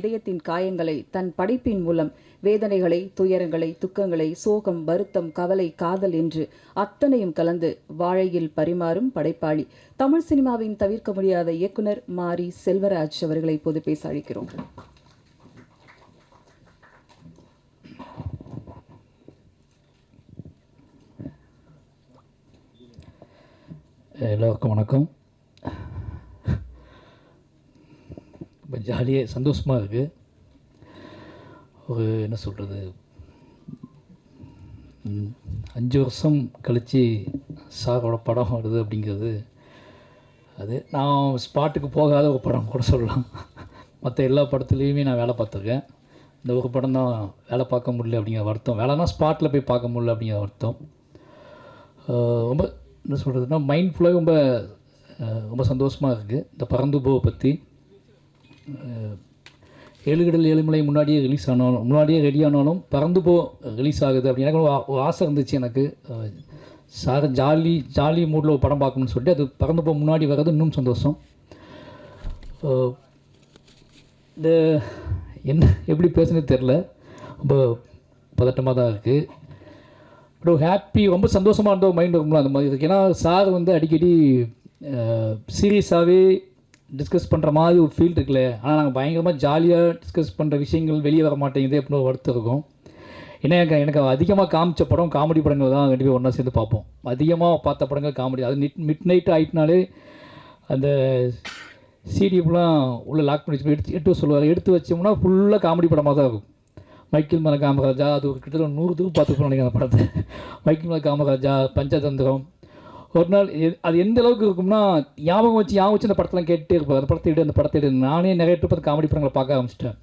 இதயத்தின் காயங்களை தன் படைப்பின் மூலம் வேதனைகளை, துயரங்களை, துக்கங்களை, சோகம், வருத்தம், கவலை, காதல் என்று அத்தனையும் கலந்து வாழையில் பரிமாறும் படைப்பாளி தமிழ் சினிமாவின் தவிர்க்க முடியாத இயக்குனர் மாரி செல்வராஜ் அவர்களை இப்போது பேச அழைக்கிறோம். எல்லோருக்கும் வணக்கம். இப்போ ஜாலியாக சந்தோஷமாக இருக்குது. ஒரு என்ன சொல்கிறது, 5 வருஷம் கழித்து சாரோட படம் வருது அப்படிங்கிறது, அது நான் ஸ்பாட்டுக்கு போகாத ஒரு படம் கூட சொல்லலாம். மற்ற எல்லா படத்துலேயுமே நான் வேலை பார்த்துருக்கேன். இந்த ஒரு படம் தான் வேலை பார்க்க முடியல அப்படிங்கிற வருத்தம். வேலைனா ஸ்பாட்டில் போய் பார்க்க முடியல அப்படிங்கிற வருத்தம். ரொம்ப என்ன சொல்கிறதுனா மைண்ட் ஃபுல்லாக ரொம்ப சந்தோஷமாக இருக்குது. இந்த பறந்து போவை பற்றி 7 கடல் 7 மலை முன்னாடியே ரெடி ஆனாலும் பறந்து போ ரிலீஸ் ஆகுது அப்படின்னு எனக்கு ஒரு ஆசை இருந்துச்சு. எனக்கு சார் ஜாலி மூடில் ஒரு படம் பார்க்கணும்னு சொல்லிட்டு அது பறந்து போ முன்னாடி வர்றது இன்னும் சந்தோஷம். இந்த என்ன எப்படி பேசுனது தெரில, ரொம்ப பதட்டமாக தான் இருக்குது. பட் ஒரு ஹாப்பி, ரொம்ப சந்தோஷமாக இருந்த ஒரு மைண்ட் இருக்கும்ல அந்த மாதிரி இருக்குது. ஏன்னா சார் அடிக்கடி சீரியஸாகவே டிஸ்கஸ் பண்ணுற மாதிரி ஒரு ஃபீல்டு இருக்குல்ல. ஆனால் நாங்கள் பயங்கரமாக ஜாலியாக டிஸ்கஸ் பண்ணுற விஷயங்கள் வெளியே வர மாட்டேங்குது அப்படின்னு ஒரு வருத்தம் இருக்கும். ஏன்னா எனக்கு அதிகமாக காமிச்ச படம் காமெடி படங்கள் தான் கண்டிப்பாக ஒன்றா சேர்ந்து பார்ப்போம். அதிகமாக பார்த்த படங்கள் காமெடி. அது மிட் நைட் ஆகிட்டுனாலே அந்த சிடிஎஃப்லாம் உள்ளே லாக் பண்ணி வச்சு எடுத்து சொல்லுவார். எடுத்து வச்சோம்னா ஃபுல்லாக காமெடி படமாக தான் இருக்கும். மைக்கேல் மேலே காமராஜா, அது ஒரு கிட்டத்தட்ட 100 தூரம் பார்த்துக்கணும் நினைக்கிறேன் அந்த படத்தை. மைக்கேல் மேலே காமராஜா, பஞ்சதந்திரம். ஒரு நாள் அது எந்த அளவுக்கு இருக்கும்னா ஞாபகம் வச்சு அந்த படத்தெல்லாம் கேட்டுகிட்டே இருப்பார். அந்த படத்தை எடு. நானே நிறைய ட்ரிப் காமெடி படங்களை பார்க்க ஆரம்பிச்சிட்டேன்.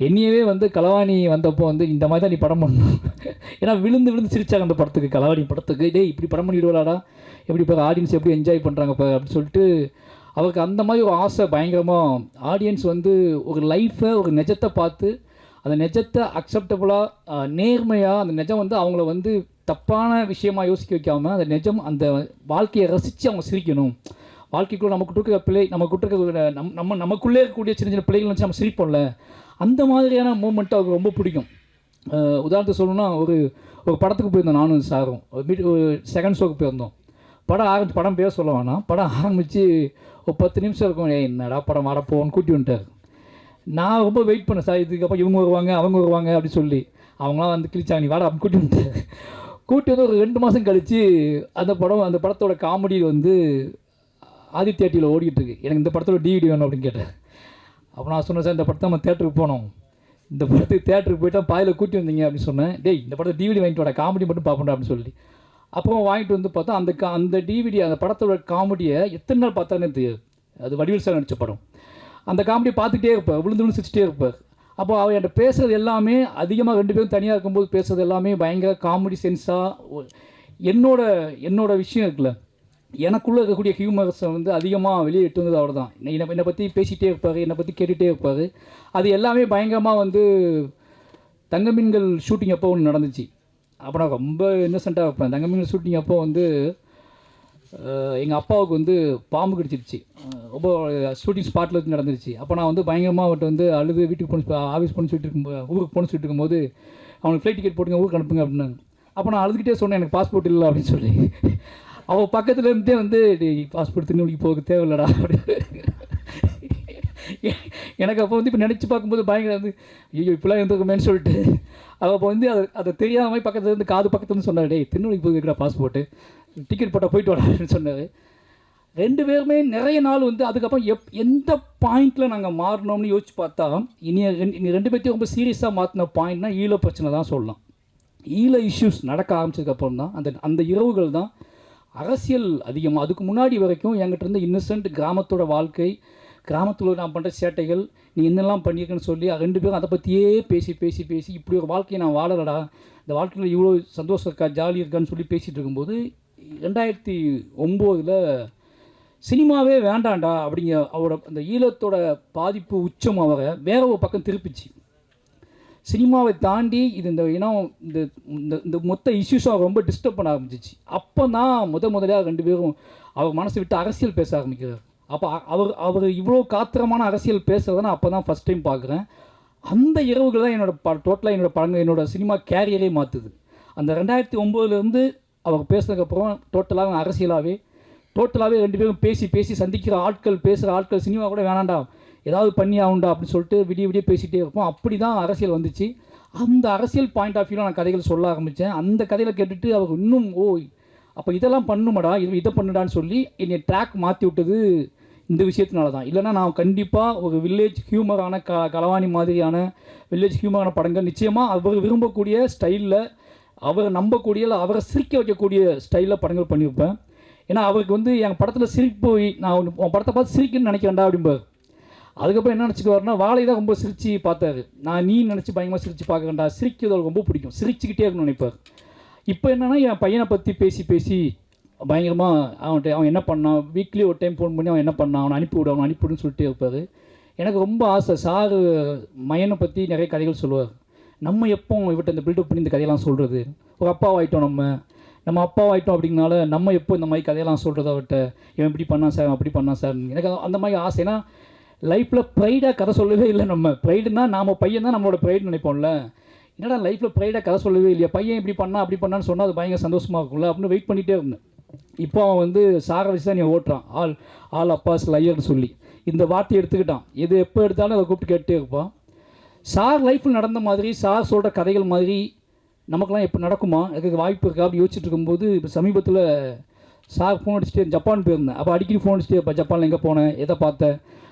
என்னையவே களவாணி வந்தப்போ இந்த மாதிரி தான் நீ படம் பண்ணணும். ஏன்னா விழுந்து சிரிச்சாங்க அந்த படத்துக்கு, களவாணி படத்துக்கு. டே இப்படி படம் பண்ணிவிடுவாடா, எப்படி இப்போ ஆடியன்ஸ் எப்படி என்ஜாய் பண்ணுறாங்க இப்போ அப்படின்னு சொல்லிட்டு அவருக்கு அந்த மாதிரி ஒரு ஆசை பயங்கரமாக. ஆடியன்ஸ் ஒரு லைஃப்பை, ஒரு நிஜத்தை பார்த்து அந்த நிஜத்தை அக்செப்டபுளாக நேர்மையாக அந்த நிஜம் அவங்கள தப்பான விஷயமாக யோசிக்க வைக்காமல் அந்த நிஜம் அந்த வாழ்க்கையை ரசித்து அவங்க சிரிக்கணும். வாழ்க்கைக்குள்ளே நமக்குள்ளே இருக்கக்கூடிய சின்ன சின்ன பிள்ளைகள் வச்சு நம்ம சிரிப்போம்ல, அந்த மாதிரியான மூமெண்ட்டு அவருக்கு ரொம்ப பிடிக்கும். உதாரணத்துக்கு சொல்லணும்னா ஒரு படத்துக்கு போயிருந்தோம் நானும் சாரும். ஒரு செகண்ட் ஷோக்கு போயிருந்தோம். படம் பேர் சொல்ல வேணாம். படம் ஆரம்பித்து ஒரு 10 நிமிஷம் இருக்கும். என்னடா படம் வாடப்போன்னு கூட்டி வந்துட்டார். நான் ரொம்ப வெயிட் பண்ணேன் சார், இதுக்கப்புறம் இவங்க வருவாங்க அவங்க வருவாங்க அப்படின்னு சொல்லி. அவங்களாம் கிழிச்சாங்க, நீ வாடா அப்படின்னு கூட்டி வந்து ஒரு 2 மாதம் கழித்து அந்த படத்தோட காமெடி ஆதித்யா டிவியில் ஓடிட்டுருக்கு. எனக்கு இந்த படத்தோட டிவிடி வேணும் அப்படின்னு கேட்டேன். அப்போ நான் சொன்னேன், சார் இந்த படத்தை நம்ம தேட்டருக்கு போனோம், இந்த படத்துக்கு தேட்டருக்கு போய்ட்டா பாயில் கூட்டி வந்தீங்க அப்படின்னு சொன்னேன். டேய் இந்த படத்தை டிவிடி வாங்கிட்டு வாடா, காமெடி மட்டும் பார்ப்போம் அப்படின்னு சொல்லி. அப்புறம் வாங்கிட்டு பார்த்தா அந்த டிவிடி அந்த படத்தோட காமெடியை எத்தனை நாள் பார்த்தானே தெரியாது. அது வடிவேல் சார் நடித்த படம். அந்த காமெடி பார்த்துக்கிட்டே இருப்பார், விழுந்து சிரிச்சிட்டே இருப்பார். அப்போ அவர் என்கிட்ட பேசுகிறது எல்லாமே அதிகமாக 2 பேரும் தனியாக இருக்கும்போது பேசுகிறது எல்லாமே பயங்கர காமெடி சென்ஸாக. என்னோட விஷயம் இருக்குல்ல, எனக்குள்ளே இருக்கக்கூடிய ஹியூமர்ஸை அதிகமாக வெளியே எட்டு வந்தது அவர் தான். என்னை பற்றி பேசிகிட்டே இருப்பார், என்னை பற்றி கேட்டுகிட்டே இருப்பார். அது எல்லாமே பயங்கரமாக தங்கமீன்கள் ஷூட்டிங் அப்போ ஒன்று நடந்துச்சு. அப்போ நான் ரொம்ப இன்னசென்ட்டாக இருப்பேன். தங்கமீன்கள் ஷூட்டிங் அப்போ எங்கள் அப்பாவுக்கு பாம்பு கடிச்சிருச்சு. ரொம்ப ஷூட்டிங் ஸ்பாட்டில் நடந்துருச்சு. அப்போ நான் பயங்கரமாக அவர்கிட்ட அழுது வீட்டுக்கு ஆஃபீஸ் போகணும்னு சொல்லிட்டு இருக்கும்போது, ஊருக்கு போகணும்னு சொல்லிட்டு இருக்கும்போது, அவனுக்கு ஃப்ளைட் டிக்கெட் போட்டுங்க ஊருக்கு அனுப்புங்க அப்படின்னாங்க. அப்போ நான் அழுதுகிட்டே சொன்னேன், எனக்கு பாஸ்போர்ட் இல்லை அப்படின்னு சொல்லி. அவள் பக்கத்தில் இருந்தே பாஸ்போர்ட் திருநெல்வேலிக்கு போக தேவையில்லடா அப்படின்னு. எனக்கு அப்போ இப்போ நினச்சி பார்க்கும்போது பயங்கர ஐயோ இப்போலாம் இருந்திருக்குமேன்னு சொல்லிட்டு அவள் அப்போ அதை தெரியாத மாதிரி பக்கத்தில் காது பக்கத்துலேருந்து சொன்னார், டேய் திருநெல்வேலிக்கு போய் வைக்கிறா பாஸ்போர்ட்டு, டிக்கெட் போட்டால் போயிட்டு வரா அப்படின்னு சொன்னார். 2 பேருமே நிறைய நாள் அதுக்கப்புறம் எந்த பாயிண்டில் நாங்கள் மாறினோம்னு யோசிச்சு பார்த்தா, இனி 2 பேர்த்தையும் ரொம்ப சீரியஸாக மாற்றின பாயிண்ட்னா ஈழ பிரச்சனை தான் சொல்லலாம். ஈழ இஷ்யூஸ் நடக்க ஆரம்பிச்சதுக்கப்புறம் தான் அந்த இரவுகள் தான் அரசியல் அதிகமாக. அதுக்கு முன்னாடி வரைக்கும் என்கிட்ட இருந்து இன்னசென்ட் கிராமத்தோட வாழ்க்கை, கிராமத்தில் நான் பண்ணுற சேட்டைகள், நீ என்னெல்லாம் பண்ணியிருக்கேன்னு சொல்லி 2 பேரும் அதை பற்றியே பேசி இப்படி ஒரு வாழ்க்கையை நான் வாழலடா, இந்த வாழ்க்கையில் இவ்வளோ சந்தோஷம் இருக்கா, ஜாலி இருக்கான்னு சொல்லி பேசிகிட்டு இருக்கும்போது 2009 சினிமாவே வேண்டாண்டா அப்படிங்கிற அவரோட அந்த ஈழத்தோட பாதிப்பு உச்சம் அவரை வேற ஒரு பக்கம் திருப்பிச்சு. சினிமாவை தாண்டி இந்த இனம் இந்த மொத்த இஷ்யூஸும் அவர் ரொம்ப டிஸ்டர்ப் பண்ண ஆரம்பிச்சிச்சு. அப்போ தான் முதலாக 2 பேரும் அவர் மனசை விட்டு அரசியல் பேச ஆரம்பிக்கிறார். அப்போ அவர் இவ்வளோ காத்திரமான அரசியல் பேசுகிறத நான் அப்போ தான் ஃபஸ்ட் டைம் பார்க்குறேன். அந்த இரவுகள் தான் டோட்டலாக என்னோடய படங்கள் என்னோடய சினிமா கேரியரே மாற்றுது. அந்த 2009 அவர் பேசுனதுக்கப்புறம் டோட்டலாக டோட்டலாகவே 2 பேரும் பேசி சந்திக்கிற ஆட்கள், பேசுகிற ஆட்கள், சினிமா கூட வேணாண்டா, ஏதாவது பண்ணி ஆகுண்டா அப்படின்னு சொல்லிட்டு விடிய பேசிகிட்டே இருப்போம். அப்படி தான் அரசியல் வந்துச்சு. அந்த அரசியல் பாயிண்ட் ஆஃப் வியூவில் நான் கதைகள் சொல்ல ஆரம்பித்தேன். அந்த கதையில் கேட்டுட்டு அவர் இன்னும் அப்போ இதெல்லாம் பண்ணுமாடா, இதை பண்ணுடான்னு சொல்லி என்னை ட்ராக் மாற்றி விட்டது இந்த விஷயத்தினால தான். இல்லைனா நான் கண்டிப்பாக ஒரு வில்லேஜ் ஹியூமரான களவாணி மாதிரியான வில்லேஜ் ஹியூமரான படங்கள் நிச்சயமாக அவர் விரும்பக்கூடிய ஸ்டைலில், அவரை நம்பக்கூடிய, இல்லை அவரை சிரிக்க வைக்கக்கூடிய ஸ்டைலில் படங்கள் பண்ணியிருப்பேன். ஏன்னா அவருக்கு என் படத்தில் சிரிப்பு, நான் உன் படத்தை பார்த்து சிரிக்கணும்னு நினைக்கிறேன்டா அப்படிம்பார். அதுக்கப்புறம் என்ன நினச்சிக்குவாருன்னா, வாழை தான் ரொம்ப சிரித்து பார்த்தாரு. நான் நீ நினச்சி பயங்கரமாக சிரித்து பார்க்கறேன்டா, சிரிக்கிறது அவருக்கு ரொம்ப பிடிக்கும், சிரிச்சுக்கிட்டே இருக்கணும்னு நினைப்பார். இப்போ என்னென்னா என் பையனை பற்றி பேசி பயங்கரமாக அவன் என்ன பண்ணான், வீக்லி ஒரு டைம் ஃபோன் பண்ணி அவன் என்ன பண்ணான், அவனை அனுப்பிவிடுன்னு சொல்லிட்டே இருப்பார். எனக்கு ரொம்ப ஆசை. சார் மையனை பற்றி நிறைய கதைகள் சொல்லுவார். நம்ம எப்போ இவட்ட இந்த பில்டப் பண்ணி இந்த கதையெல்லாம் சொல்கிறது, ஒரு அப்பாவாயிட்டோம், நம்ம அப்பாவாயிட்டோம் அப்படிங்கனால நம்ம எப்போ இந்த மாதிரி கதையெல்லாம் சொல்கிறத அவட்ட, இவன் இப்படி பண்ணான் சார், அப்படி பண்ணான் சார். எனக்கு அந்த மாதிரி ஆசை. ஏன்னா லைஃப்பில் ப்ரைடாக கதை சொல்லவே இல்லை. நம்ம ப்ரைடுனா நாம் பையன் தான் நம்மளோட ப்ரைடு நினைப்போம்ல. என்னடா லைஃப்பில் ப்ரைடாக கதை சொல்லவே இல்லையா, பையன் இப்படி பண்ணா அப்படி பண்ணான்னு சொன்னால் அது பயங்கர சந்தோஷமாக இருக்கும்ல அப்படின்னு வெயிட் பண்ணிகிட்டே இருந்தேன். இப்போ அவன் சாரை வச்சு தான் நீ ஓட்டுறான், ஆல் அப்பாஸ் லையர்னு சொல்லி இந்த வார்த்தையை எடுத்துக்கிட்டான். எது எப்போ எடுத்தாலும் அதை கூப்பிட்டு கேட்டுகிட்டே இருப்பான். சார் லைஃப்பில் நடந்த மாதிரி, சார் சொல்கிற கதைகள் மாதிரி நமக்குலாம் எப்போ நடக்குமா, எனக்கு வாய்ப்பு இருக்கா அப்படி யோசிச்சுட்டு இருக்கும்போது, இப்போ சமீபத்தில் சார் ஃபோன் அடிச்சுட்டு ஜப்பான் போயிருந்தேன். அப்போ அடிக்கடி ஃபோன் அடிச்சுட்டு, இப்போ ஜப்பானில் எங்கே போனேன், எதை பார்த்தேன்,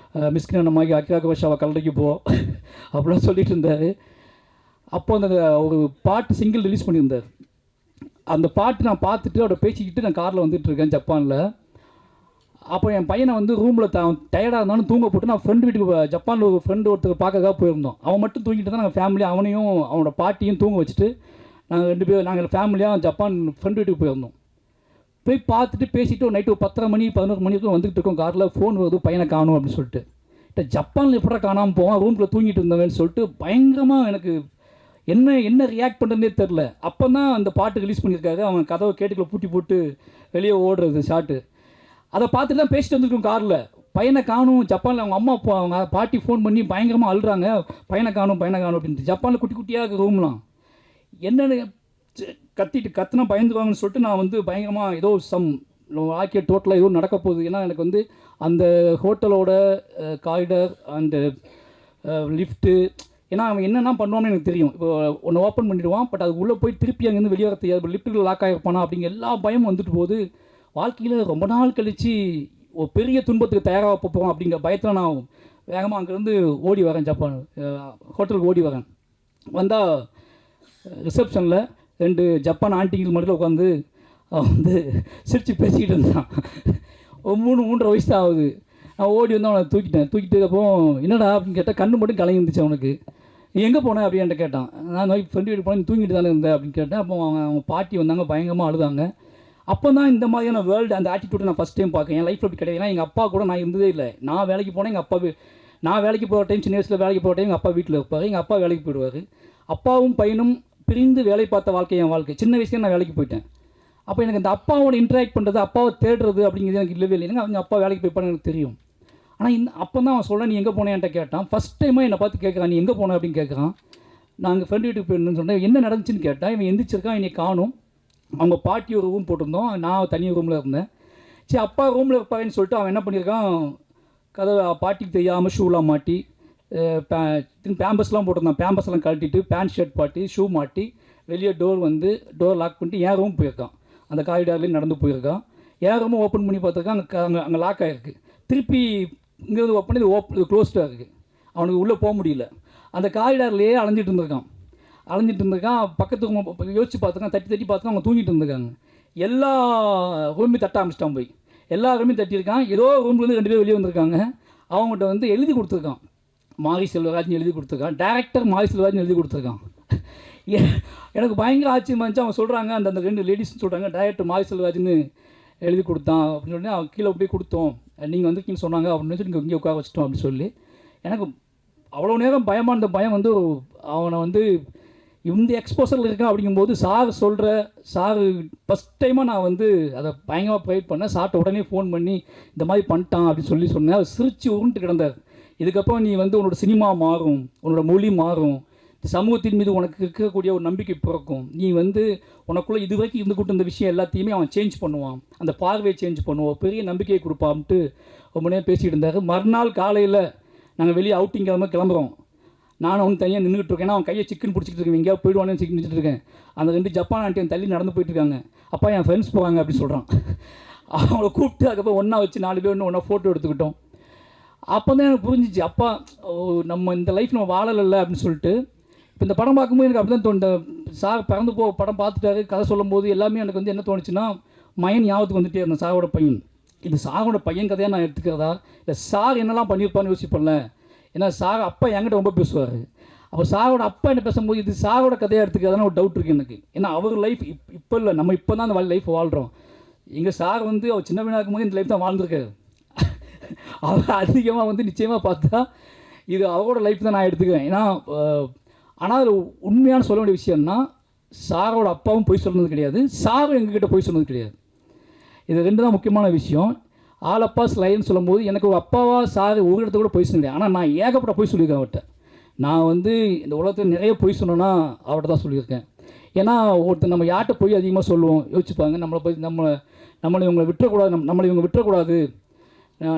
மிஸ்கின் அம்மாக்கி அக்கிராக வருஷாவை கல்லறைக்கு போ அப்படிலாம் சொல்லிட்டு இருந்தார். அப்போ அந்த ஒரு பாட்டு சிங்கிள் ரிலீஸ் பண்ணியிருந்தார். அந்த பாட்டு நான் பார்த்துட்டு அவரை பேசிக்கிட்டு நான் காரில் வந்துட்டுருக்கேன் ஜப்பானில். அப்போ என் பையனை ரூமில் டயர்டாக இருந்தாலும் தூங்க போட்டு நான் ஃப்ரெண்டு வீட்டுக்கு, ஜப்பானில் ஒரு ஃப்ரெண்டு ஒருத்தர் பார்க்கறதுக்காக போயிருந்தோம். அவன் மட்டும் தூங்கிட்டு தான் நாங்கள் ஃபேமிலி, அவனையும் அவனோட பாட்டியும் தூங்க வச்சுட்டு நாங்கள் ஃபேமிலியாக ஜப்பான் ஃப்ரெண்டு வீட்டுக்கு போயிருந்தோம். போய் பார்த்துட்டு பேசிவிட்டு ஒரு நைட்டு ஒரு 10:30 மணி 11 மணிக்கு வந்துகிட்டு இருக்கோம். காரில் ஃபோன் வருது, பையனை காணும் அப்படின்னு சொல்லிட்டு. ஜப்பானில் எப்படா காணாமல் போவான், ரூமில் தூங்கிட்டு இருந்தவன்னு சொல்லிட்டு பயங்கரமாக எனக்கு என்ன ரியாக்ட் பண்ணுறதுனே தெரில. அப்போ தான் அந்த பாட்டு ரிலீஸ் பண்ணியிருக்காரு. அவன் கதவை கேட்டுக்குள்ளே பூட்டி போட்டு வெளியே ஓடுறது ஷாட்டு. அதை பார்த்துட்டு தான் பேசிட்டு வந்துருக்கோம் காரில். பையனை காணும் ஜப்பானில், அவங்க அம்மா அப்பா அவங்க பாட்டி ஃபோன் பண்ணி பயங்கரமாக அழுறாங்க, பையனை காணும் அப்படின்ட்டு. ஜப்பானில் குட்டி குட்டியாக ரூம்லாம் என்னென்னு கத்துனா பயந்துருவாங்கன்னு சொல்லிட்டு நான் பயங்கரமாக ஏதோ வாழ்க்கையை டோட்டலாக ஏதோ நடக்க போகுது. ஏன்னா எனக்கு அந்த ஹோட்டலோட காரிடர், அந்த லிஃப்ட்டு, ஏன்னா அவன் என்னென்ன பண்ணுவான்னு எனக்கு தெரியும். இப்போ ஒன்று ஓப்பன் பண்ணிவிடுவான், பட் அது உள்ளே போய் திருப்பி அங்கேருந்து வெளியே வர தெரியாது, லிஃப்ட்டுக்குள்ள லாக் ஆகிருப்பானா அப்படிங்கிற எல்லா பயமும் வந்துட்டு போகுது. வாழ்க்கையில் ரொம்ப நாள் கழித்து ஒரு பெரிய துன்பத்துக்கு தயாராக போகிறோம் அப்படிங்கிற பயத்தில் நான் வேகமாக அங்கேருந்து ஓடி வரேன். ஜப்பான் ஹோட்டலுக்கு ஓடி வரேன். வந்தால் ரிசப்ஷனில் 2 ஜப்பான் ஆண்டிகள் மட்டும் உட்காந்து அவன் சிரித்து பேசிக்கிட்டு இருந்தான். ஒரு 3-3.5 வயசு தான் ஆகுது. நான் ஓடி வந்து அவனை தூக்கிட்டு அப்புறம் என்னடா அப்படின்னு கேட்டால் கண்ணு மட்டும் கலங்கி இருந்துச்சு அவனுக்கு. நீ எங்கே போனேன் அப்படின்னு கேட்டான். நான் ஃப்ரெண்டு வீட்டு போனேன், தூங்கிட்டு தானே இருந்தேன் அப்படின்னு கேட்டேன். அப்போ அவங்க பாட்டி வந்தாங்க, பயங்கரமாக அழுதாங்க. அப்போ தான் இந்த மாதிரியான வேர்ல்டு அந்த ஆட்டிடியூட்டை நான் ஃபஸ்ட் டைம் பார்க்கேன். என் லைஃப்பில் அப்படி கிடையாது. ஏன்னா எங்கள் அப்பா கூட நான் இருந்ததே இல்லை. நான் வேலைக்கு போனேன், எங்கள் அப்பா நான் வேலைக்கு போகிற டைம், சின்ன வயசில் வேலைக்கு போகிற டைம் எங்கள் அப்பா வீட்டில் இருப்பார், எங்கள் அப்பா வேலைக்கு போயிடுவார். அப்பாவும் பையனும் பிரிந்து வேலை பார்த்த வாழ்க்கை என் வாழ்க்கை. சின்ன வயசுலேயே நான் வேலைக்கு போயிட்டேன். அப்போ எனக்கு அந்த அப்பாவோட இன்ட்ராக்ட் பண்ணுறது, அப்பாவை தேடுறது அப்படிங்கிறது எனக்கு இல்லவே இல்லை. அவங்க அப்பா வேலைக்கு போய்ப்பான்னு எனக்கு தெரியும். ஆனால் அப்போ தான் அவன் சொல்ல, நீ எங்கே போனேன்ட்ட கேட்டான். ஃபஸ்ட் டைமாக என்னை பார்த்து கேட்குறான், நீ எங்கே போன அப்படின்னு கேட்குறான். நாங்கள் ஃப்ரெண்டு வீட்டுக்கு போயிருந்தேன்னு சொன்னேன். என்ன நடந்துச்சுன்னு கேட்டால், இவன் எந்திரிச்சிருக்கான், என்னை காணும். அவங்க பாட்டி ஒரு ரூம் போட்டிருந்தோம், நான் தனியாக ரூமில் இருந்தேன். சரி அப்பா ரூமில் இருப்பாருன்னு சொல்லிட்டு அவன் என்ன பண்ணியிருக்கான், கதவை பாட்டிக்கு தெரியாமல் ஷூலாம் மாட்டி, பேம்பஸ்லாம் போட்டிருந்தான், பேம்பஸ்லாம் கழட்டிட்டு பேண்ட் ஷர்ட் மாட்டி ஷூ மாட்டி வெளியே டோர் லாக் பண்ணிட்டு என் ரூம் போயிருக்கான். அந்த காரிடார்லேயும் நடந்து போயிருக்கான். என் ரூமும் ஓப்பன் பண்ணி பார்த்துருக்கான். அங்கே லாக் ஆகிருக்கு. திருப்பி இங்கேருந்து ஓப்பன் பண்ணி இது க்ளோஸ்டாக இருக்குது. அவனுக்கு உள்ளே போக முடியல. அந்த காரிடார்லேயே அலைஞ்சிட்டு இருந்திருக்கான். பக்கத்துக்கு யோசிச்சு பார்த்துருக்கான், தட்டி பார்த்துக்கான். அவங்க தூங்கிட்டு இருந்திருக்காங்க. எல்லா ரூமையும் தட்ட ஆரம்பிச்சிட்டான். போய் எல்லா ரூமையும் தட்டியிருக்கான். ஏதோ ரூம்லேருந்து 2 பேர் வெளியே வந்திருக்காங்க. அவங்ககிட்ட எழுதி கொடுத்துருக்கான், மாரி செல்வராஜ்னு எழுதி கொடுத்துருக்கான். டேரக்டர் மாரி செல்வராஜ்னு எழுதி கொடுத்துருக்கான். எனக்கு பயங்கர ஆச்சரியமாக இருந்துச்சு. அவங்க சொல்கிறாங்க, அந்த 2 லேடிஸ்ன்னு சொல்கிறாங்க, டேரக்டர் மாரி செல்வராஜ்னு எழுதி கொடுத்தான் அப்படின்னு சொல்லி அவன் கீழே போய் கொடுத்தோம். நீங்கள் வந்திருக்கீங்கன்னு சொன்னாங்க அப்படின்னு சொல்லி இங்கே உட்கார வச்சிட்டோம் அப்படின்னு சொல்லி. எனக்கு அவ்வளோ நேரம் பயமாக இருந்த பயம் அவனை இந்த எக்ஸ்போசரில் இருக்கான் அப்படிங்கும்போது சார் ஃபஸ்ட் டைமாக நான் அதை பயங்கரமாக ப்ரைட் பண்ணேன். சார்ட்ட உடனே ஃபோன் பண்ணி இந்த மாதிரி பண்ணிட்டான் அப்படின்னு சொன்னேன். அவர் சிரித்து உருண்டு கிடந்தார். இதுக்கப்புறம் நீ வந்து உன்னோட சினிமா மாறும், உன்னோட மொழி மாறும், சமூகத்தின் மீது உனக்கு இருக்கக்கூடிய ஒரு நம்பிக்கை பிறக்கும். நீ வந்து உனக்குள்ளே இது வரைக்கும் இருந்துக்கிட்டு இருந்த விஷயம் எல்லாத்தையுமே அவன் சேஞ்ச் பண்ணுவான், அந்த பார்வையை சேஞ்ச் பண்ணுவான், பெரிய நம்பிக்கையை கொடுப்பான்ட்டு ரொம்ப நேரம் பேசிகிட்டு இருந்தார். மறுநாள் காலையில் நாங்கள் வெளியே அவுட்டிங் கிளம்புறோம். நானும் அவன் தனியாக நின்றுட்டு இருக்கேன். அவன் கையை சிக்கன் பிடிச்சிட்டு இருக்கேன், எங்கேயா போயிடுவானு சிக்கன் நின்றுட்டு இருக்கேன். அந்த 2 ஜப்பான் ஆண்டியன் தள்ளி நடந்து போயிட்டுருக்காங்க. அப்பா என் ஃப்ரெண்ட்ஸ் போவாங்க அப்படின்னு சொல்கிறான். அவங்கள கூப்பிட்டு அதுக்கப்புறம் ஒன்றா வச்சு 4 பேர் ஒன்றா ஃபோட்டோ எடுத்துக்கிட்டோம். அப்போ தான் எனக்கு புரிஞ்சிச்சு, அப்பா நம்ம இந்த லைஃப் நம்ம வாழலை அப்படின்னு சொல்லிட்டு. இப்போ இந்த படம் பார்க்கும்போது எனக்கு அப்படி தான் தோணுது. சார் பிறந்து படம் பார்த்துட்டாரு, கதை சொல்லும்போது எல்லாமே எனக்கு வந்து என்ன தோணுச்சுன்னா, மயன் ஞாபகத்துக்கு வந்துட்டே இருந்தேன். சாரோட பையன், இது சாரோட பையன் கதையாக நான் எடுத்துக்கிறதா, இல்லை சார் என்னெல்லாம் பண்ணியிருப்பான்னு யோசிப்பேன்ல. ஏன்னா சார் அப்பா என்கிட்ட ரொம்ப பேசுவார். அப்போ சாரோட அப்பா என்ன பேசும்போது இது சாரோட கதையாக எடுத்துக்கிறதான ஒரு டவுட் இருக்குது எனக்கு. ஏன்னா அவர் லைஃப் இப்போ இல்லை, நம்ம இப்போ தான் அந்த லைஃப் வாழ்கிறோம். எங்கள் சார் வந்து அவர் சின்ன பையனாக இருக்கும்போது இந்த லைஃப் தான் வாழ்ந்துருக்காரு. அவர் அதிகமாக வந்து நிச்சயமாக பார்த்தா இது அவரோட லைஃப் தான் நான் எடுத்துக்குவேன். ஏன்னா ஆனால் அதில் உண்மையான சொல்ல வேண்டிய விஷயம்னா, சாரோட அப்பாவும் போய் சொன்னது கிடையாது, சாரும் எங்ககிட்ட போய் சொன்னது கிடையாது. இது 2 தான் முக்கியமான விஷயம். ஆல் அப்பாஸ் லைன்னு சொல்லும்போது எனக்கு ஒரு அப்பாவா சார் ஒரு இடத்த கூட போய் சொன்னேன். ஆனால் நான் ஏகப்பட்ட போய் சொல்லியிருக்கேன் அவர்கிட்ட. நான் வந்து இந்த உலகத்தில் நிறைய போய் சொன்னேன்னா அவர்கிட்ட தான் சொல்லியிருக்கேன். ஏன்னா ஒருத்தர் நம்ம யார்கிட்ட போய் அதிகமாக சொல்லுவோம், யோசிச்சுப்பாங்க, நம்மளை இவங்களை விட்டுறக்கூடாது, நம்மளை இவங்க விட்டுறக்கூடாது,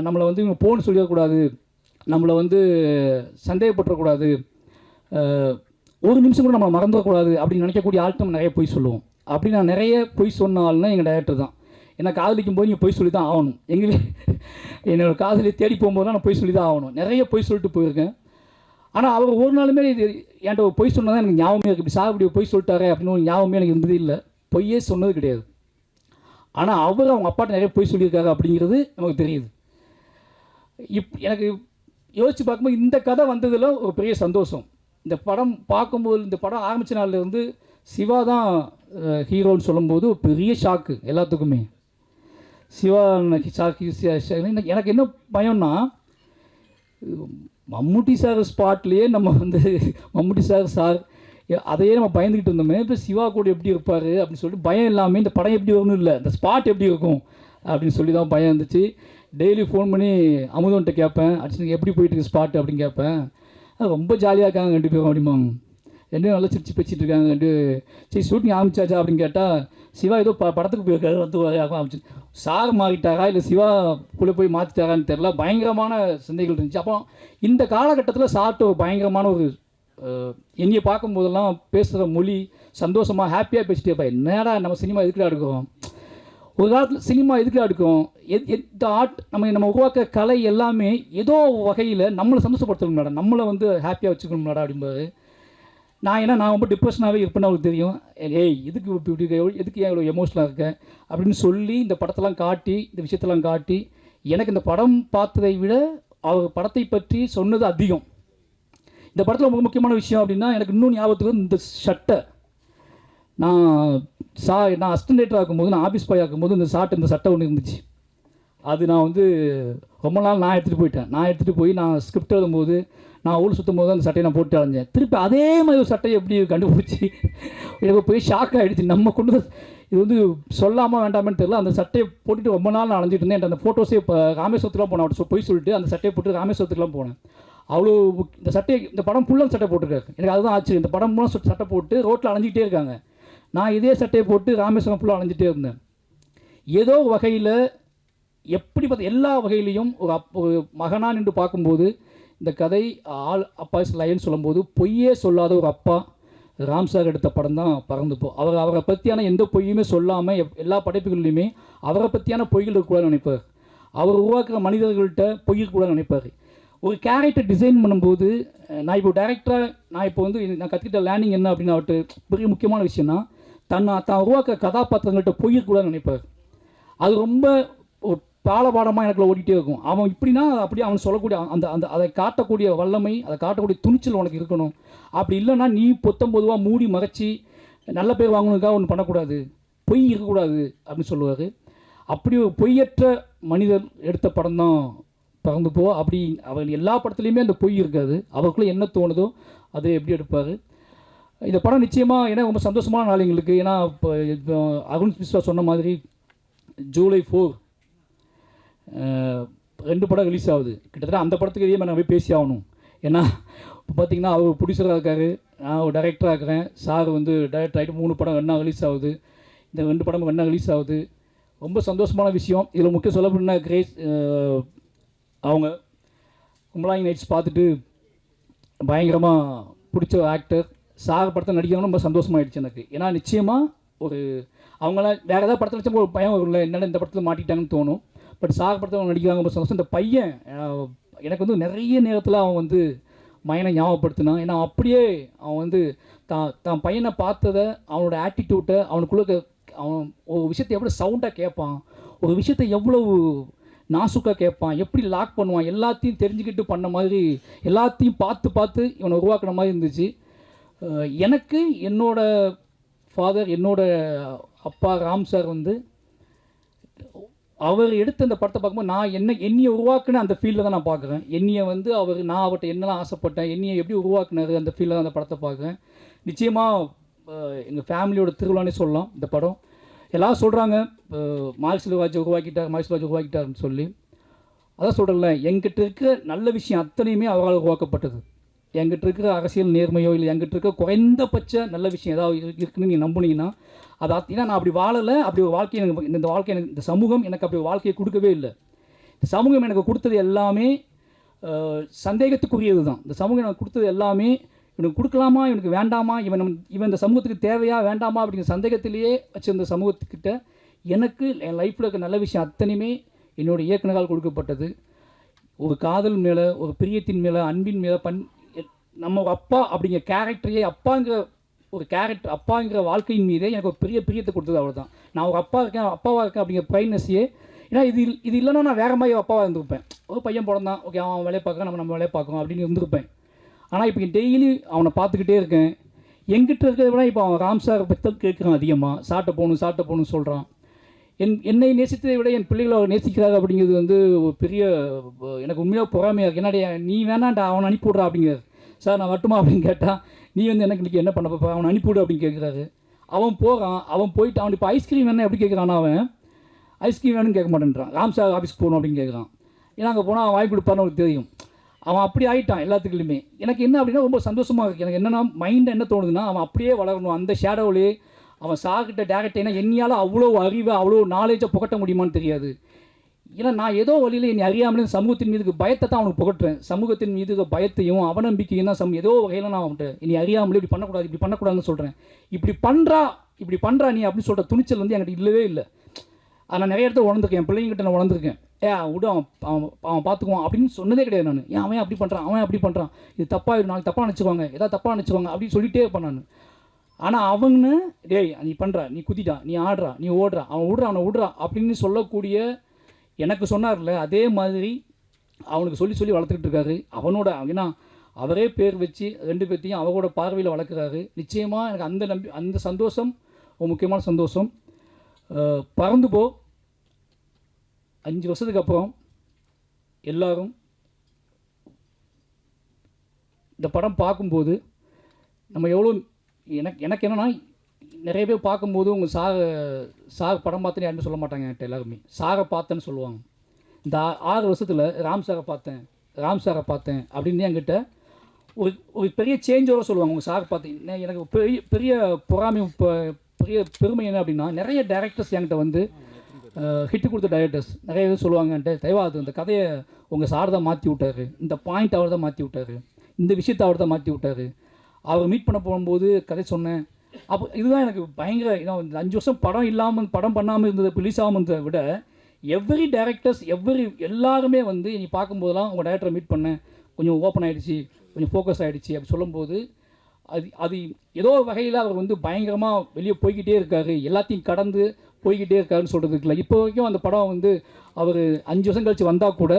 நம்மளை வந்து இவங்க போன்னு சொல்லிடக்கூடாது, நம்மளை வந்து சந்தேகப்பட்டுறக்கூடாது, ஒரு நிமிஷம் கூட நம்ம மறந்துடக்கூடாது அப்படின்னு நினைக்கக்கூடிய ஆள்கிட்ட நம்ம நிறைய பொய் சொல்லுவோம். அப்படி நான் நிறைய பொய் சொன்ன ஆள்னா எங்கள் டைரக்டர் தான். ஏன்னா காதலிக்கும் போது நீங்கள் பொய் சொல்லி தான் ஆகணும். என்னோடய காதலியை தேடி போகும்போது நான் பொய் சொல்லி தான் ஆகணும். நிறைய பொய் சொல்லிட்டு போயிருக்கேன். ஆனால் அவர் ஒரு நாளுமே இது என்கிட்ட ஒரு பொய் சொன்னதான் எனக்கு ஞாபகமே இருக்குது. இப்படி சார் இப்படி பொய் சொல்லிட்டாரே அப்படின்னு ஒரு ஞாபகமே எனக்கு இருந்தது இல்லை. பொய்யே சொன்னது கிடையாது. ஆனால் அவர் அவங்க அப்பாட்ட நிறைய பொய் சொல்லியிருக்காரு அப்படிங்கிறது நமக்கு தெரியுது. எனக்கு யோசித்து பார்க்கும்போது இந்த கதை வந்ததில் ஒரு பெரிய சந்தோஷம். இந்த படம் பார்க்கும்போது, இந்த படம் ஆரம்பித்த நாள்லேருந்து சிவா தான் ஹீரோன்னு சொல்லும்போது ஒரு பெரிய ஷாக்கு எல்லாத்துக்குமே. சிவா எனக்கு என்ன பயம்னா, மம்முட்டி சார் ஸ்பாட்லேயே நம்ம வந்து மம்முட்டி சார் அதையே நம்ம பயந்துக்கிட்டு இருந்தோமே, இப்போ சிவா கூட எப்படி இருப்பார் அப்படின்னு சொல்லிட்டு பயம் இல்லாமல் இந்த படம் எப்படி வரணும் இல்லை, இந்த ஸ்பாட் எப்படி இருக்கும் அப்படின்னு சொல்லி தான் பயம் இருந்துச்சு. டெய்லி ஃபோன் பண்ணி அமுதன்ட்ட கேட்பேன், அடிச்சு எப்படி போயிட்டு ஸ்பாட் அப்படின்னு கேட்பேன். அது ரொம்ப ஜாலியாக இருக்காங்க 2 பேரும் அப்படிம்பாங்க. 2 நல்லா சிரிச்சு பேசிகிட்டு இருக்காங்க. சரி ஷூட்டிங் ஆரம்பிச்சாச்சா அப்படின்னு கேட்டால், சிவா ஏதோ படத்துக்கு போயிருக்காரு வந்து ஆரம்பிச்சு. சார் மாறிட்டாரா இல்லை சிவா கூட போய் மாற்றிட்டாரான்னு தெரில, பயங்கரமான சிந்தைகள் இருந்துச்சு. அப்போ இந்த காலகட்டத்தில் சார்ட்டு ஒரு பயங்கரமான ஒரு என்னையை பார்க்கும்போதெல்லாம் பேசுகிற மொழி சந்தோஷமாக ஹாப்பியாக பேசிட்டே இருப்பா. என்னடா நம்ம சினிமா எதுக்குடா எடுக்கிறோம், ஒரு காலத்தில் சினிமா எதுக்குடா எடுக்கிறோம், இந்த ஆர்ட் நம்ம உருவாக்க கலை எல்லாமே ஏதோ வகையில் நம்மளை சந்தோஷப்படுத்தணும் மேடம், நம்மளை வந்து ஹாப்பியாக வச்சுக்கணும் மேடம் அப்படிம்பாரு. நான் ரொம்ப டிப்ரெஷனாகவே இருப்பேன்னு அவருக்கு தெரியும். எதுக்கு இப்படி எதுக்கு ஏன் இவ்வளோ எமோஷனலாக இருக்கேன் அப்படின்னு சொல்லி இந்த படத்தெல்லாம் காட்டி, இந்த விஷயத்தெல்லாம் காட்டி, எனக்கு இந்த படம் பார்த்ததை விட அவர் படத்தை பற்றி சொன்னது அதிகம். இந்த படத்தில் ரொம்ப முக்கியமான விஷயம் அப்படின்னா, எனக்கு இன்னும் ஞாபகத்துக்கு இந்த ஷர்ட்டை நான் அசிஸ்டன்ட் டைரக்டர் ஆகும்போது, நான் ஆஃபீஸ் பாய் ஆகும்போது இந்த சட்டை ஒன்று இருந்துச்சு. அது நான் வந்து ரொம்ப நாள் நான் எடுத்துகிட்டு போய் நான் ஸ்கிரிப்ட் எழுதும்போது, நான் ஊர் சுற்றும் போது அந்த சட்டையை நான் போட்டு அலைஞ்சேன். திருப்பி அதே மாதிரி ஒரு சட்டையை எப்படி கண்டுபிடிச்சி எனக்கு போய் ஷாக் ஆகிடுச்சு. நம்ம கொண்டு இது வந்து சொல்லாமல் வேண்டாமேன்னு தெரியல. அந்த சட்டையை போட்டுட்டு ரொம்ப நாள் நான் அலைஞ்சிட்டு இருந்தேன். அந்த ஃபோட்டோஸே இப்போ ராமேஸ்வரத்துலாம் போனேன். அவர்கிட்ட போய் சொல்லிட்டு அந்த சட்டையை போட்டு ராமேஸ்வரத்துக்குலாம் போனேன். அவ்வளோ இந்த படம் ஃபுல்லாக சட்டை போட்டிருக்காரு. எனக்கு அதுதான் ஆச்சு. இந்த படம் ஃபுல்லாக சட்டை போட்டு ரோட்டில் அலைஞ்சிக்கிட்டே இருக்காங்க. நான் இதே சட்டையை போட்டு ராமேஸ்வரம் ஃபுல்லாக அலைஞ்சிட்டே இருந்தேன். ஏதோ வகையில் எப்படி பார்த்து எல்லா வகையிலையும் ஒரு மகனாக நின்று பார்க்கும்போது இந்த கதை ஆல் அப்பாஸ் லைன்னு சொல்லும்போது பொய்யே சொல்லாத ஒரு அப்பா ராம் சார் எடுத்த படம் தான் பறந்துப்போம். அவரை பற்றியான எந்த பொய்யுமே சொல்லாமல் எல்லா படைப்புகள்லையுமே அவரை பற்றியான பொய்கள் இருக்கக்கூடாதுன்னு நினைப்பார். அவர் உருவாக்குற மனிதர்கள்ட்ட பொய் இருக்கக்கூடாதுன்னு நினைப்பார். ஒரு கேரக்டர் டிசைன் பண்ணும்போது நான் கற்றுக்கிட்ட லேர்னிங் என்ன அப்படின்னு அவர்கிட்ட பெரிய முக்கியமான விஷயம்னா, தான் உருவாக்குற கதாபாத்திரங்கள்ட்ட பொய் இருக்கக்கூடாதுன்னு நினைப்பார். அது ரொம்ப ஒரு பாலபாடமாக எனக்குள்ள ஓடிட்டே இருக்கும். அவன் இப்படின்னா அப்படியே அவன் சொல்லக்கூடிய அதை காட்டக்கூடிய வல்லமை, அதை காட்டக்கூடிய துணிச்சல் உனக்கு இருக்கணும். அப்படி இல்லைன்னா நீ பொதுவாக மூடி மறைச்சி நல்ல பேர் வாங்கணுக்காக ஒன்று பண்ணக்கூடாது, பொய் இருக்கக்கூடாது அப்படின்னு சொல்லுவார். அப்படி ஒரு பொய்யற்ற மனிதர் எடுத்த படம் தான் பறந்துப்போ. அப்படி அவர் எல்லா படத்துலையுமே அந்த பொய் இருக்காது. அவருக்குள்ளே என்ன தோணுதோ அதை எப்படி எடுப்பார். இந்த படம் நிச்சயமாக ஏன்னா ரொம்ப சந்தோஷமான நாள் எங்களுக்கு. ஏன்னா இப்போ அருண் விஸ்வா சொன்ன மாதிரி ஜூலை 4 2 படம் ரிலீஸ் ஆகுது. கிட்டத்தட்ட அந்த படத்துக்கு இதே மாதிரி நான் போய் பேசி ஆகணும். ஏன்னா இப்போ பார்த்தீங்கன்னா அவர் ப்ரொடியூசராக இருக்கார், நான் ஒரு டைரக்டராக இருக்கிறேன், சார் வந்து டைரக்டர் ஆகிட்டு 3 படம் ஒன்றா ரிலீஸ் ஆகுது, இந்த 2 படம் ஒன்றா ரிலீஸ் ஆகுது. ரொம்ப சந்தோஷமான விஷயம். இதில் முக்கியம் சொல்ல போனால் கிரேஸ் அவங்க கும்பலாங்கி நைட்ஸ் பார்த்துட்டு பயங்கரமாக பிடிச்ச ஒரு ஆக்டர். சார் படத்தை நடிக்கணும்னு ரொம்ப சந்தோஷமாயிடுச்சு எனக்கு. ஏன்னா நிச்சயமாக ஒரு அவங்களாம் வேறு ஏதாவது படத்தில் வச்சா ஒரு பையன் வரும்ல, என்னென்ன இந்த படத்தில் மாட்டிட்டாங்கன்னு தோணும். பட் சார் படத்தை அவங்க நடிக்கிறாங்க, ரொம்ப சந்தோஷம். இந்த பையன் எனக்கு வந்து நிறைய நேரத்தில் அவன் வந்து மையனை ஞாபகப்படுத்தினான். ஏன்னா அப்படியே அவன் வந்து தான் பையனை பார்த்ததை, அவனோட ஆட்டிடியூட்டை, அவனுக்குள்ள அவன் ஒரு விஷயத்தை எவ்வளோ சவுண்டாக கேட்பான், ஒரு விஷயத்தை எவ்வளவு நாசுக்காக கேட்பான், எப்படி லாக் பண்ணுவான், எல்லாத்தையும் தெரிஞ்சுக்கிட்டு பண்ண மாதிரி, எல்லாத்தையும் பார்த்து பார்த்து இவனை உருவாக்குன மாதிரி இருந்துச்சு. எனக்கு என்னோட ஃபாதர், என்னோட அப்பா ராம் சார் வந்து அவர் எடுத்த அந்த படத்தை பார்க்கும்போது நான் என்னையை உருவாக்குன அந்த ஃபீல்டில் தான் நான் பார்க்குறேன். என்னையை வந்து நான் அவர்கிட்ட என்னெல்லாம் ஆசைப்பட்டேன், என்னையை எப்படி உருவாக்குனாரு, அந்த ஃபீல்டில் தான் அந்த படத்தை பார்க்குறேன். நிச்சயமாக எங்கள் ஃபேமிலியோட திருவிழானே சொல்லலாம் இந்த படம். எல்லோரும் சொல்கிறாங்க மாரி செல்வராஜ் உருவாக்கிட்டார்னு சொல்லி. அதான் சொல்கிறேன்ல, எங்கிட்ட இருக்கிற நல்ல விஷயம் அத்தனையுமே அவரால் உருவாக்கப்பட்டது. எங்கிட்ட இருக்கிற அரசியல் நேர்மையோ இல்லை எங்கிட்ட இருக்கிற குறைந்தபட்ச நல்ல விஷயம் ஏதாவது இருக்குன்னு நீங்கள் நம்புனீங்கன்னா அது ஏன்னா நான் அப்படி வாழலை. அப்படி ஒரு வாழ்க்கையை எனக்கு இந்த சமூகம் எனக்கு அப்படி ஒரு வாழ்க்கையை கொடுக்கவே இல்லை. இந்த சமூகம் எனக்கு கொடுத்தது எல்லாமே சந்தேகத்துக்குரியது தான். இந்த சமூகம் எனக்கு கொடுத்தது எல்லாமே இவனுக்கு கொடுக்கலாமா, இவனுக்கு வேண்டாமா, இவன் இந்த சமூகத்துக்கு தேவையா வேண்டாமா அப்படிங்கிற சந்தேகத்திலேயே வச்சிருந்த சமூகத்துக்கிட்ட எனக்கு என் லைஃப்பில் இருக்க நல்ல விஷயம் அத்தனையுமே என்னோடய இயக்குனரால் கொடுக்கப்பட்டது. ஒரு காதல் மேலே, ஒரு பிரியத்தின் மேலே, அன்பின் மேலே, நம்ம அப்பா அப்படிங்கிற கேரக்டரையே, அப்பாங்கிற வாழ்க்கையின் மீதே எனக்கு ஒரு பெரிய பிரியத்தை கொடுத்தது. அவ்வளோதான். நான் ஒரு அப்பாவாக இருக்கேன் அப்படிங்கிற ப்ரைட்னஸ்ஸையே. ஏன்னா இது இல்லைன்னா நான் வேறு மாதிரி அப்பாவாக இருந்திருப்பேன். ஒரு பையன் பிறந்தான், ஓகே அவன் வேலையை பார்க்குறான், நம்ம வேலையை பார்க்கணும் அப்படின்னு இருந்திருப்பேன். ஆனால் இப்போ டெய்லி அவனை பார்த்துக்கிட்டே இருக்கேன். எங்கிட்ட இருக்கிறத விட இப்போ அவன் ராம் சாரை பற்றி தான் கேட்குறான் அதிகமாக. சாட்டை போகணும்னு சொல்கிறான். என்னை நேசித்ததை விட என் பிள்ளைகளை அவர் நேசிக்கிறாங்க அப்படிங்கிறது வந்து ஒரு பெரிய எனக்கு உண்மையாக பொறாமையாக இருக்குது. என்னடா நீ வேணாண்டா அவனை அனுப்பிவிட்றா அப்படிங்கிறார். சார் நான் வரட்டுமா அப்படின்னு கேட்டால், நீ வந்து எனக்கு இன்றைக்கி என்ன பண்ண பார்ப்பா, அவனை அனுப்பிவிடு அப்படின்னு கேட்குறாரு. அவன் போகிறான், அவன் போயிட்டு அவன் இப்போ ஐஸ்கிரீம் வேணும் எப்படி கேட்குறான், அவன் ஐஸ்கிரீம் வேணும்னு கேட்க மாட்டேன்றான். ராம் சார் ஆஃபீஸ்க்கு போகணும் அப்படின்னு கேட்குறான். ஏன்னா அங்கே போனால் அவன் வாங்கி கொடுப்பான்னு அவனுக்கு தெரியும். அவன் அப்படி ஆகிட்டான் எல்லாத்துக்குலையுமே. எனக்கு என்ன அப்படின்னா ரொம்ப சந்தோஷமாக இருக்குது. எனக்கு என்னென்னா மைண்டை என்ன தோணுதுன்னா, அவன் அப்படியே வளரணும். அந்த ஷேடோவிலே அவன் சார்கிட்ட டேரக்ட் ஏன்னா என்னையால் அவ்வளோ அறிவை, அவ்வளோ நாலேஜை புகட்ட முடியுமான்னு தெரியாது. ஏன்னா நான் ஏதோ வழியில் என்னை அறியாமலே சமூகத்தின் மீது பயத்தை தான் அவனுக்கு புகட்டுறேன். சமூகத்தின் மீது பயத்தையும் அவநம்பிக்கையும் தான் ஏதோ வகையில் நான் அவன்கிட்ட என்னை அறியாமலே இப்படி பண்ணக்கூடாதுன்னு சொல்கிறேன். இப்படி பண்ணுறா நீ அப்படின்னு சொல்கிற துணிச்சல் வந்து என்கிட்ட இல்லவே இல்லை. அதை நான் நிறைய இடத்துல உணர்ந்துருக்கேன். என் பிள்ளைங்கிட்ட நான் உணர்ந்துருக்கேன். விடு அவன் பார்த்துக்குவான் அப்படின்னு சொன்னதே கிடையாது நான். அவன் அப்படி பண்ணுறான் இது தப்பாக நாளைக்கு தப்பாக நினச்சிக்குவாங்க, ஏதாவது தப்பாக நினச்சிக்குவாங்க அப்படின்னு சொல்லிகிட்டே இருப்பேன் நான். ஆனால் அவங்க டேய் நீ பண்ணுற, நீ குதிட்டா, நீ ஆடுறா, நீ ஓடுறா, அவனை விடுறா அப்படின்னு சொல்லக்கூடிய எனக்கு சொன்னார்ல, அதே மாதிரி அவனுக்கு சொல்லி வளர்த்துக்கிட்டு இருக்காரு. அவனோட ஏன்னா அவரே பேர் வச்சு 2 பேர்த்தையும் அவரோட பார்வையில் வளர்க்குறாரு. நிச்சயமாக எனக்கு அந்த சந்தோஷம் ஒரு முக்கியமான சந்தோஷம். பறந்து போ 5 வருஷத்துக்கு அப்புறம் எல்லோரும் இந்த படம் பார்க்கும்போது நம்ம எவ்வளோ எனக்கு என்னென்னா நிறைய பேர் பார்க்கும்போது உங்கள் சார் படம் பார்த்தேன்னு யாருமே சொல்ல மாட்டாங்க. என்கிட்ட எல்லாருமே சாரை பார்த்தேன்னு சொல்லுவாங்க. இந்த 6 வருஷத்தில் ராம் சாரை பார்த்தேன் அப்படின்னு என்கிட்ட ஒரு பெரிய சேஞ்சோட சொல்லுவாங்க. உங்கள் சார் பார்த்தீங்கன்னா எனக்கு பெரிய பொறாமை, பெரிய பெருமை என்ன அப்படின்னா, நிறைய டைரக்டர்ஸ் என்கிட்ட வந்து ஹிட்டு கொடுத்த டைரக்டர்ஸ் நிறைய பேர் சொல்லுவாங்க என்கிட்ட, தயவாது இந்த கதையை உங்கள் சார் தான் மாற்றி விட்டார், இந்த பாயிண்ட் அவர் தான் மாற்றி விட்டார், இந்த விஷயத்தை அவர் தான் மாற்றி விட்டார். அவர் மீட் பண்ண போகும்போது கதை சொன்னேன். அப்போ இதுதான் எனக்கு பயங்கர இந்த 5 வருஷம் படம் பண்ணாமல் இருந்தது, ரிலீஸ் ஆகாமல் இருந்ததை விட எவ்ரி டைரக்டர்ஸ் எல்லாருமே வந்து நீ பார்க்கும்போதெல்லாம் உங்கள் டைரக்டரை மீட் பண்ணேன், கொஞ்சம் ஓப்பன் ஆகிடுச்சு, கொஞ்சம் ஃபோக்கஸ் ஆகிடுச்சு அப்படி சொல்லும்போது அது ஏதோ வகையில் அவர் வந்து பயங்கரமாக வெளியே போய்கிட்டே இருக்கார், எல்லாத்தையும் கடந்து போய்கிட்டே இருக்காருன்னு சொல்கிறதுக்கு இல்லை. இப்போ வரைக்கும் அந்த படம் வந்து அவர் 5 வருஷம் கழித்து வந்தால் கூட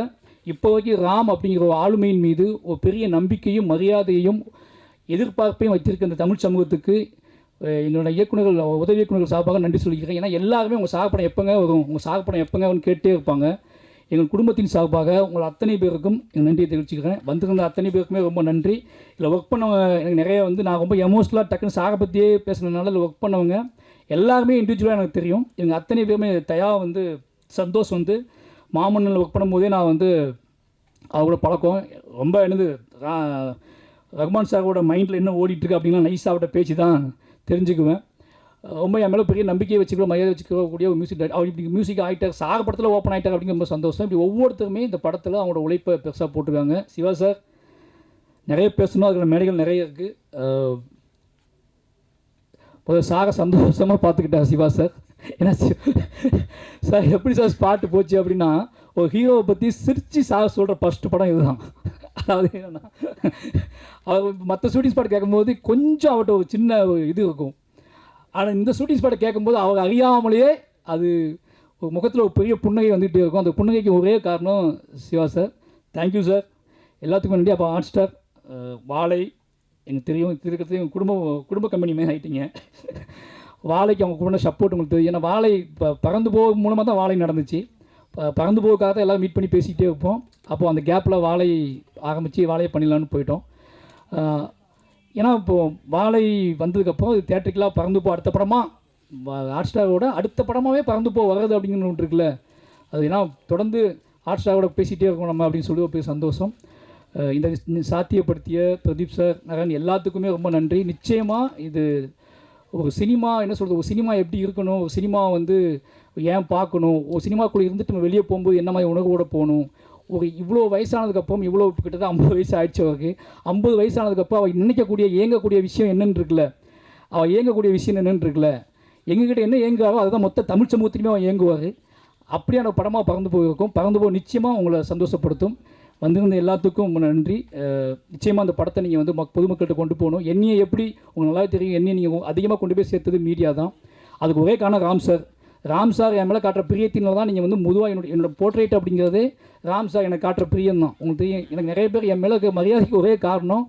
இப்போ வரைக்கும் ராம் அப்படிங்கிற ஒரு ஆளுமையின் மீது ஒரு பெரிய நம்பிக்கையும் மரியாதையும் எதிர்பார்ப்பையும் வச்சிருக்க இந்த தமிழ் சமூகத்துக்கு என்னோடய இயக்குநர்கள், உதவி இயக்குநர்கள் சார்பாக நன்றி சொல்லிக்கிறேன். ஏன்னா எல்லாருமே உங்கள் சாகப்படம் எப்போங்க வரும், உங்கள் சாகப்படம் எப்போங்க அவன்னு கேட்டே இருப்பாங்க. எங்கள் குடும்பத்தின் சார்பாக உங்கள் அத்தனை பேருக்கும் எங்கள் நன்றியை தெரிவிச்சுக்கிறேன். வந்திருந்த அத்தனை பேருக்குமே ரொம்ப நன்றி. இதில் ஒர்க் பண்ணவங்க எனக்கு நிறைய வந்து நான் ரொம்ப எமோஷ்னலாக டக்குன்னு சாகை பற்றியே பேசுனதுனால இதில் ஒர்க் பண்ணவங்க எல்லாருமே இண்டிவிஜுவலாக எனக்கு தெரியும். எங்கள் அத்தனை பேருமே தயா வந்து சந்தோஷ் வந்து மாமன்னனில் ஒர்க் பண்ணும்போதே நான் வந்து அவரோட பழக்கம் ரொம்ப என்னது ரஹ்மான் சாரோட மைண்டில் என்ன ஓடிட்டுருக்கு அப்படின்னா நைஸாக அவர்கிட்ட பேச்சு தான் தெரிஞ்சுக்குவேன். ரொம்ப என் மேலே பெரிய நம்பிக்கையை வச்சுக்கிறோம், மரியாதை வச்சுக்கக்கூடிய ஒரு மியூசிக் அவர் இப்படி மியூசிக் ஆகிட்டார், சார் படத்தில் ஓப்பன் ஆகிட்டார் அப்படிங்கிற ரொம்ப சந்தோஷம். இப்படி ஒவ்வொருத்தருமே இந்த படத்தில் அவங்களோட உழைப்பை பெருசாக போட்டிருக்காங்க. சிவா சார் நிறைய பேசணும், அதில் மேடைகள் நிறைய இருக்குது. முதல்ல சாரை சந்தோஷமாக பார்த்துக்கிட்டார் சிவா சார். ஏன்னா சார் எப்படி சார் ஸ்பாட்டு போச்சு அப்படின்னா, ஒரு ஹீரோவை பற்றி சிரித்து சார் சொல்கிற ஃபஸ்ட்டு படம் இதுதான். அதாவது என்னென்னா, அவர் மற்ற ஷூட்டிங் ஸ்பாட் கேட்கும்போது கொஞ்சம் அவர்கிட்ட ஒரு சின்ன இது இருக்கும். ஆனால் இந்த ஷூட்டிங் ஸ்பாட்டை கேட்கும்போது அவங்க அறியாமலேயே அது ஒரு முகத்தில் ஒரு பெரிய புன்னகை வந்துகிட்டே இருக்கும். அந்த புன்னகைக்கு ஒரே காரணம் சிவா சார். Thank you sir. எல்லாத்துக்கும் நன்றி. அப்போ ஹாட் ஸ்டார், வாழை எனக்கு தெரியும், இருக்கிறதையும் குடும்ப கம்பெனி மாதிரி ஆகிட்டீங்க. வாழைக்கு அவங்க கூட சப்போர்ட் உங்களுக்கு தெரியும். ஏன்னா வாழை இப்போ பறந்து போக மூலமாக தான் வாழை நடந்துச்சு. பறந்து போகிறதுக்காக தான் எல்லோரும் மீட் பண்ணி பேசிக்கிட்டே இருப்போம். அப்போது அந்த கேப்பில் வாழை ஆரம்பித்து வாழையை பண்ணிடலான்னு போயிட்டோம். ஏன்னா இப்போது வாழை வந்ததுக்கப்புறம் இது தேட்டருக்கெலாம் பறந்து போ அடுத்த படமாக ஹாட் ஸ்டாரோட அடுத்த படமாகவே பறந்து போ வர்றது அப்படிங்கிற ஒன்று இருக்குல்ல, அது ஏன்னா தொடர்ந்து ஹாட் ஸ்டாரோட பேசிகிட்டே இருக்கோம் நம்ம அப்படின்னு சொல்லி ஒரு பெரிய சந்தோஷம். இந்த சாத்தியப்படுத்திய பிரதீப் சார், நரன் எல்லாத்துக்குமே ரொம்ப நன்றி. நிச்சயமாக இது ஒரு சினிமா என்ன சொல்கிறது, ஒரு சினிமா எப்படி இருக்கணும், ஒரு சினிமா வந்து ஏன் பார்க்கணும், ஒரு சினிமாக்குள்ளே இருந்துட்டு நம்ம வெளியே போகும்போது என்ன மாதிரி உணர்வோடு போகணும். ஒரு இவ்வளோ வயசானதுக்கப்புறம் இவ்வளோ கிட்டத்தட்ட 50 வயசு ஆயிடுச்சு அவருக்கு. 50 வயசானதுக்கப்புறம் அவள் நினைக்கக்கூடிய ஏங்கக்கூடிய விஷயம் என்னென்னு இருக்குல்ல, அவள் ஏங்கக்கூடிய விஷயம் என்னென்னு இருக்குல்ல, எங்ககிட்ட என்ன ஏங்குறாரோ அதுதான் மொத்த தமிழ் சமூகத்துலையுமே அவன் ஏங்குவார். அப்படியான படமாக பறந்து போயிருக்கும். பறந்து போய் நிச்சயமாக உங்களை சந்தோஷப்படுத்தும். வந்திருந்த எல்லாத்துக்கும் நன்றி. நிச்சயமாக அந்த படத்தை நீங்கள் வந்து பொதுமக்கள்கிட்ட கொண்டு போகணும். என்னையை எப்படி உங்களுக்கு நல்லா தெரியும், என்னையை நீங்கள் அதிகமாக கொண்டு போய் சேர்த்தது மீடியா தான். அதுக்கு ஒரே காரணம் ராம் சார் என் மேலே காட்டுற பிரியத்தினால தான் நீங்கள் வந்து பொதுவாக என்னோட போர்ட்ரேட் அப்படிங்கிறது ராம் சார் எனக்கு காட்டுற பிரியம் தான். உங்களுக்கு தெரியும், எனக்கு நிறைய பேர் என் மேலே மரியாதைக்கு ஒரே காரணம்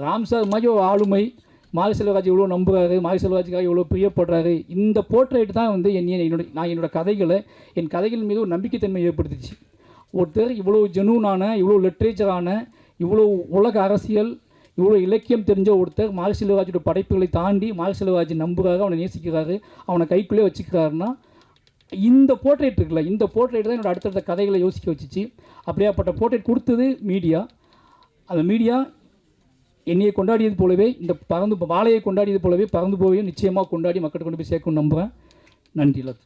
ராம் சார் மாதிரி ஒரு ஆளுமை. மாரி செல்வராஜ் எவ்வளோ நம்புகிறாரு, மாரி செல்வராஜுக்காக எவ்வளோ பிரியப்படுறாரு. இந்த போர்ட்ரேட் தான் வந்து என்னோட கதைகளை என் கதைகள் மீது ஒரு நம்பிக்கைத்தன்மை ஏற்படுத்திச்சு. ஒருத்தர் இவ்வளோ ஜெனூனான, இவ்வளோ லிட்ரேச்சரான, இவ்வளோ உலக அரசியல், இவ்வளோ இலக்கியம் தெரிஞ்ச ஒருத்தர் மாரி செல்வராஜோட படைப்புகளை தாண்டி மாரி செல்வராஜ் நம்புகிறாரு, அவனை நேசிக்கிறாரு, அவனை கைக்குள்ளே வச்சுக்கிறாருன்னா இந்த போர்ட்ரேட் இருக்குல்ல, இந்த போர்ட்ரேட் தான் என்னோடய அடுத்தடுத்த கதைகளை யோசிக்க வச்சிச்சு. அப்படியாப்பட்ட போர்ட்ரேட் கொடுத்தது மீடியா. அந்த மீடியா என்னையை கொண்டாடியது போலவே இந்த வாழையை கொண்டாடியது போலவே பறந்து போவையும் நிச்சயமாக கொண்டாடி மக்கள்கிட்ட கொண்டு போய் சேர்க்கணும்னு நம்புகிறேன். நன்றி எல்லாத்துக்கும்.